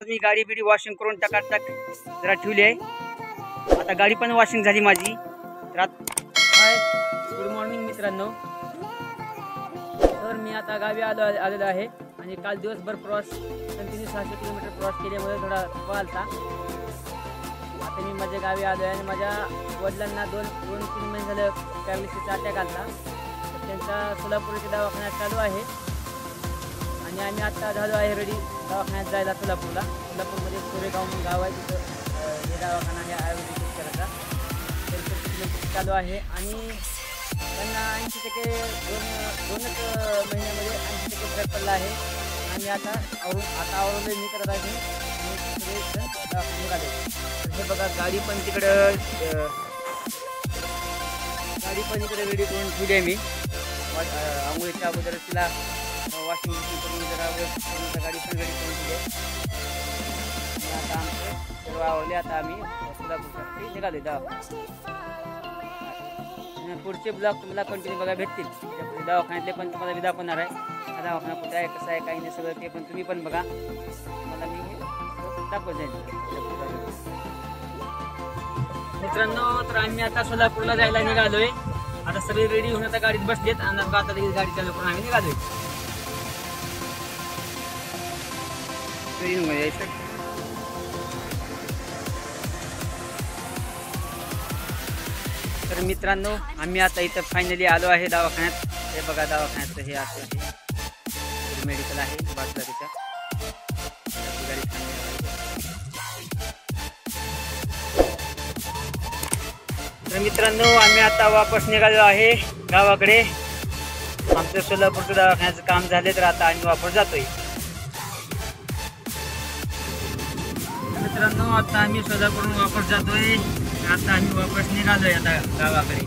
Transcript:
मी गाडी बिडी वॉशिंग करून टकाटक जरा ठेवली आहे। आता गाडी पण वॉशिंग झाली माझी। हाय गुड मॉर्निंग मित्रांनो। तर मी आता गावी आलेलो आहे आणि काल दिवसभर प्रवास कंटिन्यू 600 किलोमीटर प्रवास केल्यामुळे थोडा थकवा आलता। आता मी माझ्या गावी आलो आहे आणि माझ्या वडिलांना 2-3 महिने झाले पॅरालिसिसचा अटॅक आलता। तर त्यांचा सोलापूरच्या दवाखान्यात चालू आहे आणि आम्ही आता झालो आहे रेडी दवाखान्यात जायला सोलापूरला। सोलापूरमध्ये कोरेगाव म्हणून गाव आहे, तिथं हे दवाखाना आहे आयुर्वेदिक उपचाराचा। तर चालू आहे आणि त्यांना 80% दोनच महिन्यामध्ये 80% फरक पडला आहे। आणि आता आवरून मी करत आहे दवाखान्यात निघाले। हे बघा गाडी पण इकडे रेडी करून ठेवली आहे मी। आंघोळीच्या अगोदर तिला वॉशिंग मशीन करून जरा गाडी पण रेडी करून ठेवली आहे। आता आमचे सर्व आवडले। आता आम्ही सोलापूरसाठी निघाले पुढचे ब्लॉग तुम्हाला कंटिन्यू बघा भेटतील। दवाखान्यातले पण तुम्हाला मी दाखवणार आहे। हा दवाखाना कुठे आहे, कसं आहे, काही नाही सगळं ते पण तुम्ही पण बघा, मला मी दाखवत जाईल मित्रांनो। तर आम्ही आता सोलापूरला जायला निघालोय। आता सगळे रेडी होऊन आता गाडीत बसलेत आणि आता लगेच गाडी चालू करून आम्ही निघालोय। तर मित्रांनो आम्ही आता इथं फायनली आलो आहे दवाखान्यात। हे बघा दवाखान्यात हे असं मेडिकल आहे बाजूला तिथं। तर मित्रांनो आम्ही आता वापस निघालो आहे गावाकडे। आमचं सोलापूरचं दवाखान्याचं काम झाले तर आता आम्ही वापस जातोय। मित्रांनो आता आम्ही सोलापूरहून वापस जातोय। आता आम्ही वापस निघालोय आता गावाकडे।